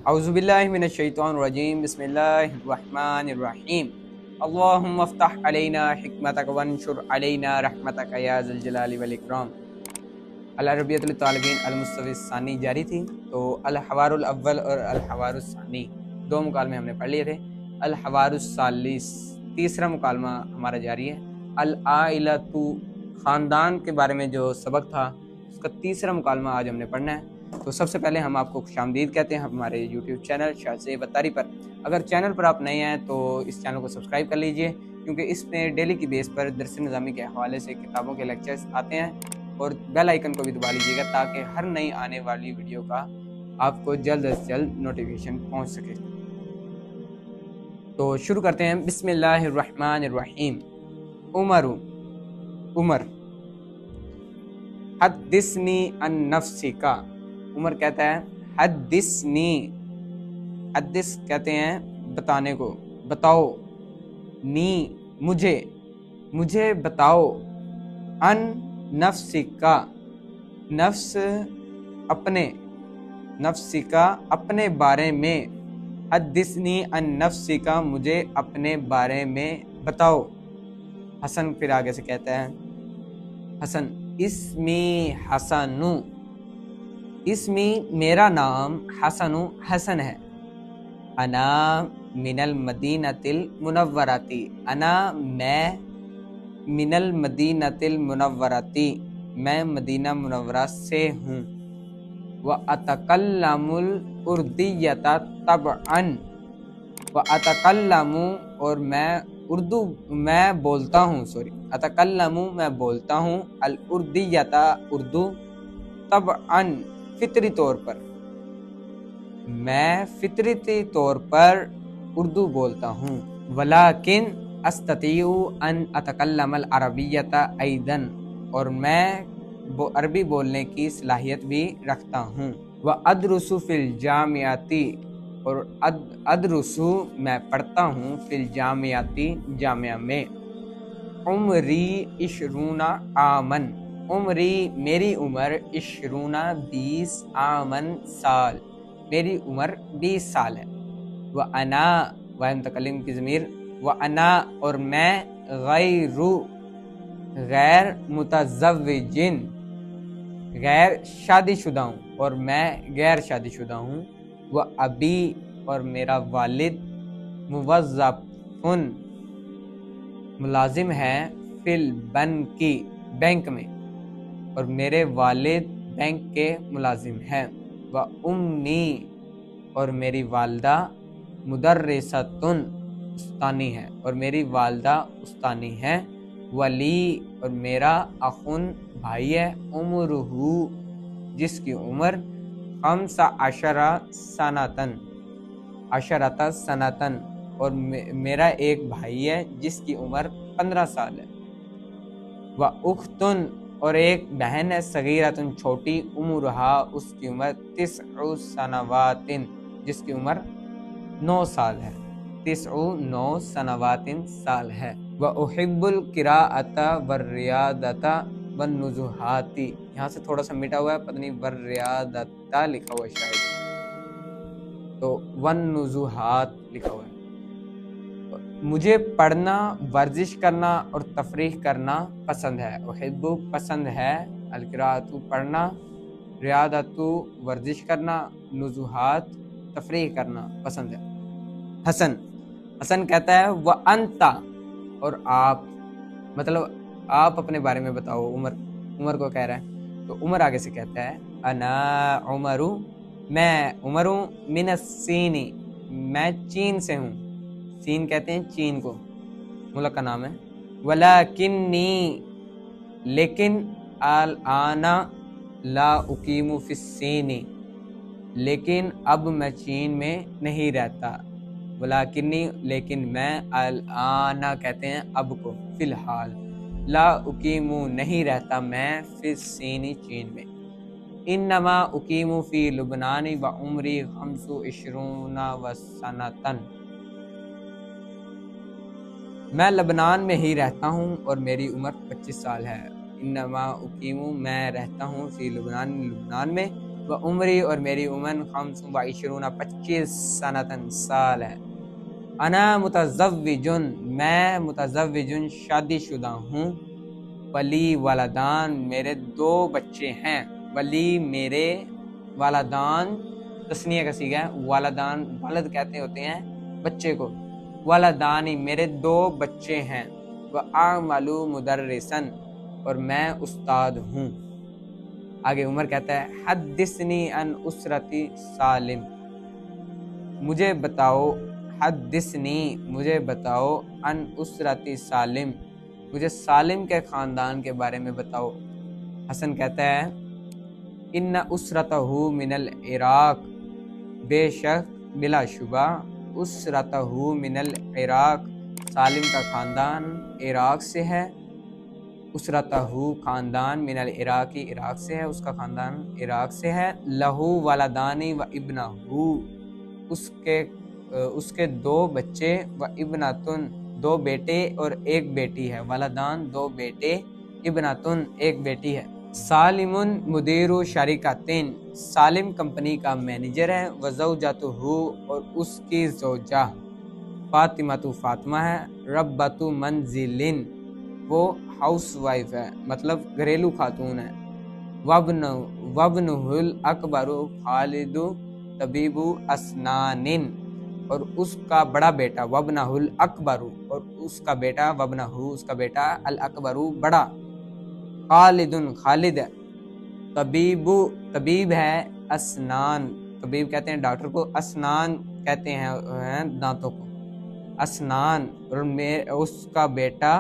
اعوذ باللہ من الشیطان الرجیم بسم اللہ الرحمن الرحیم اللہم افتح علینا حکمتک وانشر علینا رحمتک یا ذی الجلال والاکرام۔ العربیۃ للطالبین المستوی الثانی جاری تھی، تو الحوار الاول اور الحوار الثانی دو مکالمے ہم نے پڑھ لیے تھے۔ الحوار الثالث تیسرا مکالمہ ہمارا جاری ہے۔ العائلۃ خاندان کے بارے میں جو سبق تھا اس کا تیسرا مکالمہ آج ہم نے پڑھنا ہے۔ تو سب سے پہلے ہم آپ کو خوش آمدید کہتے ہیں ہمارے یوٹیوب چینل شاہ زیب اتاری پر۔ اگر چینل پر آپ نئے ہیں تو اس چینل کو سبسکرائب کر لیجئے، کیونکہ اس میں ڈیلی کی بیس پر درس نظامی کے حوالے سے کتابوں کے لیکچرز آتے ہیں، اور بیل آئیکن کو بھی دبا لیجیے گا تاکہ ہر نئی آنے والی ویڈیو کا آپ کو جلد از جلد نوٹیفیکیشن پہنچ سکے۔ تو شروع کرتے ہیں۔ بسم اللہ الرحمن الرحیم۔ عمر حدثنی عن نفسک۔ عمر کہتا ہے حدثنی، حدث کہتے ہیں بتانے کو، بتاؤ، نی مجھے بتاؤ، ان نفسک نفس اپنے، نفسک اپنے بارے میں، حدثنی ان نفسک مجھے اپنے بارے میں بتاؤ۔ حسن پھر آگے سے کہتا ہے، حسن اسمی حسن، اسمی میرا نام، حسن ہے، انا من المدینۃ المنورۃ، انا میں، من المدینۃ المنورۃ میں مدینہ منورہ سے ہوں، واتکلم الاردیۃ طبعا، واتکلم اور میں اردو میں بولتا ہوں، اتکلم میں بولتا ہوں، الاردیۃ اردو، طبعا فطری طور پر، میں فطرتی طور پر اردو بولتا ہوں، ولیکن استطیع ان اتکلم العربیۃ ایضا، اور میں عربی بولنے کی صلاحیت بھی رکھتا ہوں، وادرس فی الجامعۃ، اور ادرس میں پڑھتا ہوں، فی الجامعۃ جامعہ میں، عمری 20 عامن، عمری میری عمر 20 عامن سال، میری عمر 20 سال ہے، وانا متکلم کی ضمیر، وانا اور میں، غیر متزوجن غیر شادی شدہ ہوں، اور میں غیر شادی شدہ ہوں، وابی اور میرا والد، موظف ملازم ہے، فی البنک بینک میں، اور میرے والد بینک کے ملازم ہیں، وامی اور میری والدہ، مدرسۃ استانی ہے، اور میری والدہ استانی ہے، ولی اور میرا اخن بھائی ہے، عمرہ جس کی عمر 15 سنتن، عشرۃ سنتن، اور میرا ایک بھائی ہے جس کی عمر 15 سال ہے، وَأُخْتٌ اور ایک بہن ہے، صغیرۃ چھوٹی، عمرہا اس کی عمر 9 سنوات جس کی عمر 9 سال ہے، 9 سنوات سال ہے، وَأُحِبُّ الْقِرَاءَةَ وَالرِّيَاضَةَ وَالنُّزُهَاتِ، یہاں سے تھوڑا سا مٹا ہوا ہے، پتہ نہیں وَالرِّيَاضَةَ لکھا ہوا ہے شاید، تو وَالنُّزُهَات لکھا ہوا ہے۔ مجھے پڑھنا، ورزش کرنا اور تفریح کرنا پسند ہے، احب پسند ہے، القراءۃ پڑھنا، ریاضۃ ورزش کرنا، نزوحات تفریح کرنا پسند ہے۔ حسن کہتا ہے وَأَنْتَ اور آپ، مطلب آپ اپنے بارے میں بتاؤ، عمر کو کہہ رہا ہے، تو عمر آگے سے کہتا ہے انا عمر، میں عمر ہوں، من الصین میں چین سے ہوں، سین کہتے ہیں چین کو، ملک کا نام ہے، ولیکنی لیکن، الآن لا اقیم فی الصین لیکن اب میں چین میں نہیں رہتا، ولیکنی لیکن میں، الآن کہتے ہیں اب کو، فی الحال، لا اقیم نہیں رہتا میں، فی الصین چین میں، انما اقیم فی لبنان وعمری 25 سنتن، میں لبنان میں ہی رہتا ہوں اور میری عمر 25 سال ہے، انما اقیم میں رہتا ہوں، فی لبنان میں و عمری اور میری عمر 25 سنتن سال ہے۔ انا متزوجن میں متزوجن شادی شدہ ہوں، ولی والدان میرے 2 بچے ہیں، ولی میرے، والدان تسنیہ کا صیغہ ہے، والدان والد کہتے ہوتے ہیں بچے کو، والدانی میرے 2 بچے ہیں، وَأَعْمَلُ مُدَرِّسًا اور میں استاد ہوں۔ آگے عمر کہتا ہے حدثنی عن اسرتی سالم، مجھے بتاؤ، حدثنی مجھے بتاؤ، عن اسرتی سالم مجھے سالم کے خاندان کے بارے میں بتاؤ۔ حسن کہتا ہے ان اسرتہ من العراق، بے شک بلا شبہ اسرتہ من العراق، سالم کا خاندان عراق سے ہے، اسرتہ خاندان من العراقی عراق سے ہے، اس کا خاندان عراق سے ہے، لہو ولدانی و ابنہ، اس کے 2 بچے، و ابنتن 2 بیٹے اور 1 بیٹی ہے، ولدان 2 بیٹے، ابنتن 1 بیٹی ہے۔ سالم مدیر شرکتین، سالم کمپنی کا مینیجر ہے، وزوجتہ اور اس کی زوجہ، فاطمہ فاطمہ ہے، ربۃ منزلن وہ ہاؤس وائف ہے، مطلب گھریلو خاتون ہے، وابنہ الاکبر خالد طبیب اسنان اور اس کا بڑا بیٹا، وابنہ الاکبر اور اس کا بیٹا، وابنہ اس کا بیٹا، الاکبر بڑا، خالد ہے، طبیب ہے، اسنان طبیب کہتے ہیں ڈاکٹر کو، اسنان کہتے ہیں دانتوں کو، اسنان اور اس کا بیٹا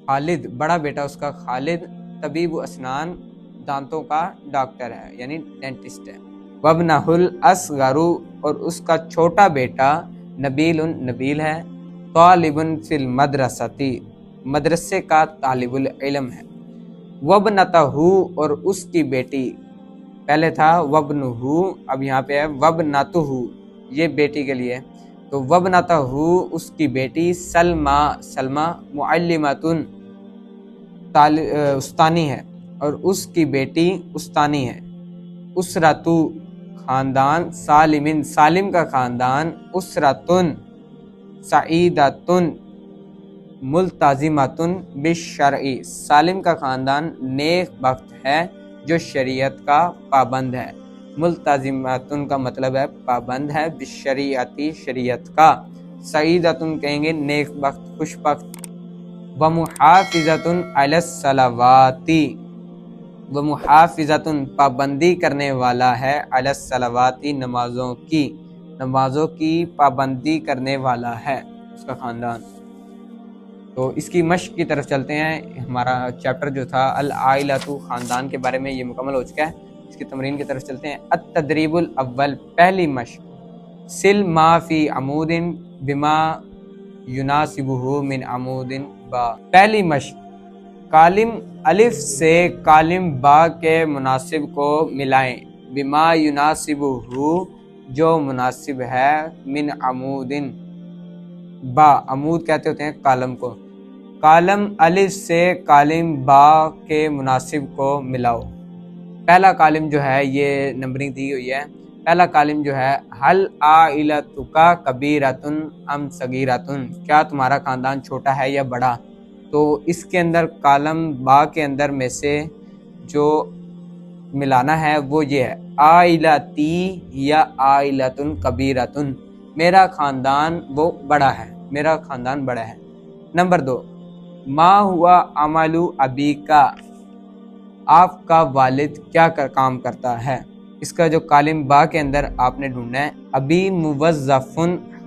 خالد، بڑا بیٹا اس کا خالد، طبیب اسنان دانتوں کا ڈاکٹر ہے یعنی ڈینٹسٹ ہے، وابنہ الاصغر اور اس کا چھوٹا بیٹا نبیل ہے، طالب فی المدرسۃ مدرسے کا طالب العلم ہے، وابنتہ اور اس کی بیٹی، پہلے تھا وابنہ اب یہاں پہ ہے وابنتہ، یہ بیٹی کے لیے، تو وابنتہ اس کی بیٹی، سلمہ معلمۃ استانی ہے اور اس کی بیٹی استانی ہے، اسرتو خاندان، سالم کا خاندان، اسرتن سعیدتن ملتزمتن بالشرع، سالم کا خاندان نیک بخت ہے جو شریعت کا پابند ہے، ملتزمتن کا مطلب ہے پابند ہے، بالشریعتی شریعت کا، سعیدتن کہیں گے نیک بخت خوش بخت، ومحافظتن علی الصلوات، ومحافظتن پابندی کرنے والا ہے، علی الصلوات نمازوں کی پابندی کرنے والا ہے اس کا خاندان۔ تو اس کی مشق کی طرف چلتے ہیں، ہمارا چیپٹر جو تھا العائلۃ خاندان کے بارے میں یہ مکمل ہو چکا ہے، اس کی تمرین کی طرف چلتے ہیں۔ التدریب الاول، پہلی مشق، سل ما فی عمود بما یناسبہ من عمود با، پہلی مشق، کالم الف سے کالم با کے مناسب کو ملائیں، بما یناسبہ جو مناسب ہے، من عمود با، عمود کہتے ہوتے ہیں کالم کو، کالم الف سے کالم با کے مناسب کو ملاؤ۔ پہلا کالم جو ہے یہ نمبرنگ دی ہوئی ہے، پہلا کالم جو ہے حل عائلتک کبیرۃ ام صغیرۃ، کیا تمہارا خاندان چھوٹا ہے یا بڑا، تو اس کے اندر کالم با کے اندر میں سے جو ملانا ہے وہ یہ ہے، عائلتی یا عائلۃ کبیرۃ، میرا خاندان وہ بڑا ہے، میرا خاندان بڑا ہے۔ نمبر 2، ما ہوا عمل ابیک، آپ کا والد کیا کام کرتا ہے، اس کا جو کالم با کے اندر آپ نے ڈھونڈنا ہے، ابی موظف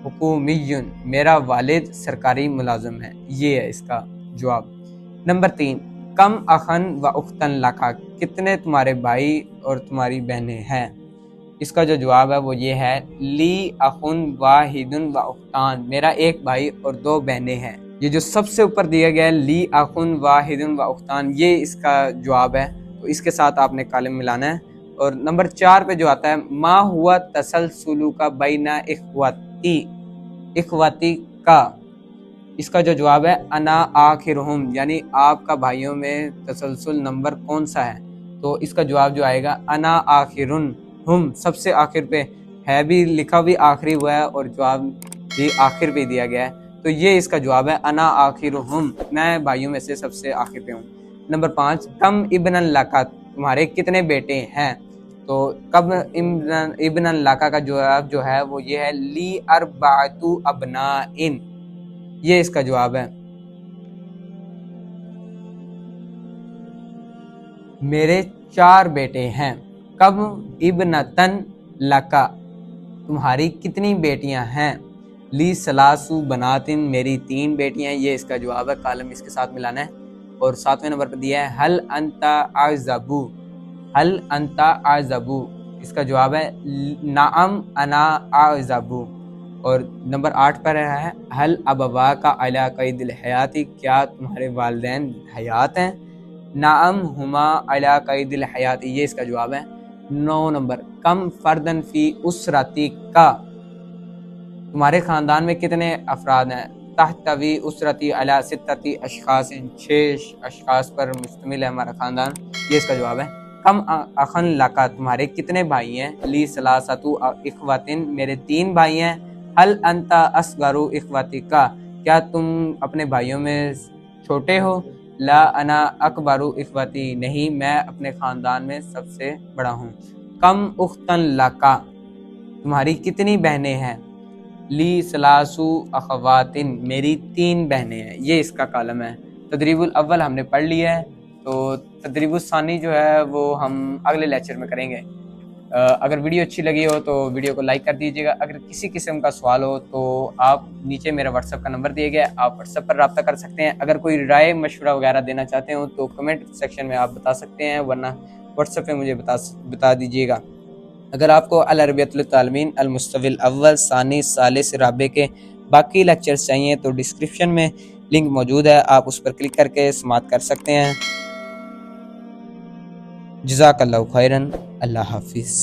حکومی، میرا والد سرکاری ملازم ہے، یہ ہے اس کا جواب۔ نمبر 3، کم اخن و اختن لکا، کتنے تمہارے بھائی اور تمہاری بہنیں ہیں، اس کا جو جواب ہے وہ یہ ہے، لی اخن واحد و اختان، میرا 1 بھائی اور 2 بہنیں ہیں۔ یہ جو سب سے اوپر دیا گیا ہے لی اخن واحد و اختان، یہ اس کا جواب ہے، تو اس کے ساتھ آپ نے کالم ملانا ہے۔ اور نمبر 4 پہ جو آتا ہے، ما ہوا تسلسل کا بین اخواتی کا، اس کا جو جواب ہے انا آخرہم، یعنی آپ کا بھائیوں میں تسلسل نمبر کون سا ہے، تو تو اس کا جواب جو آئے گا انا آخرن ہم، سب سے آخر پہ ہے، بھی لکھا بھی آخری ہوا ہے اور جواب بھی آخر پہ دیا گیا ہے، تو یہ اس کا جواب ہے انا آخرہم، میں بھائیوں میں سے سب سے آخر پہ ہوں۔ نمبر 5، کم ابن لک، تمہارے کتنے بیٹے ہیں؟ تو کم ابن لک کا جواب جو ہے وہ یہ ہے لی اربعۃ ابناء، یہ اس کا جواب ہے، میرے 4 بیٹے ہیں۔ کم ابنتن لکا، تمہاری کتنی بیٹیاں ہیں؟ لی سلاسو بناتن، میری 3 بیٹیاں ہیں، یہ اس کا جواب ہے، کالم اس کے ساتھ ملانا ہے۔ اور 7ویں نمبر پہ دیا ہے حل انت اعزبو، حل انت اعزبو، اس کا جواب ہے نعم انا اعزبو۔ اور نمبر 8 پر ہے حل ابواک علی قید الحیات، کیا تمہارے والدین حیات ہیں؟ نعم ہما علی قید الحیات، یہ اس کا جواب ہے۔ 9 نمبر، کم فردن فی اسرتی کا، تمہارے خاندان میں کتنے افراد ہیں؟ تحتوی اسرتی علی 6 اشخاص، 6 اشخاص پر مشتمل ہے ہمارا خاندان، یہ اس کا جواب ہے۔ کم اخن لکا، تمہارے کتنے بھائی ہیں؟ لی ثلاثۃ اخواتن، میرے 3 بھائی ہیں۔ حل انت اصغر اخواتک، کیا تم اپنے بھائیوں میں چھوٹے ہو؟ لا انا اکبر اخواتی، نہیں میں اپنے خاندان میں سب سے بڑا ہوں۔ کم اختن لکا، تمہاری کتنی بہنیں ہیں؟ لی ثلاث اخواتن، میری 3 بہنیں ہیں، یہ اس کا کالم ہے۔ تدریب الاول ہم نے پڑھ لیا ہے، تو تدریب الثانی جو ہے وہ ہم اگلے لیکچر میں کریں گے۔ اگر ویڈیو اچھی لگی ہو تو ویڈیو کو لائک کر دیجیے گا۔ اگر کسی قسم کا سوال ہو تو آپ نیچے میرا واٹس ایپ کا نمبر دیا گیا ہے، آپ واٹس ایپ پر رابطہ کر سکتے ہیں۔ اگر کوئی رائے مشورہ وغیرہ دینا چاہتے ہو تو کمنٹ سیکشن میں آپ بتا سکتے ہیں، ورنہ واٹس ایپ پہ مجھے بتا دیجیے گا۔ اگر آپ کو العربیۃ للطالبین المستوی الاول، ثانی، ثالث، رابع کے باقی لیکچرز چاہیے تو ڈسکرپشن میں لنک موجود ہے، آپ اس پر کلک کر کے سماعت کر سکتے ہیں۔ جزاک اللہ خیرن، اللہ حافظ۔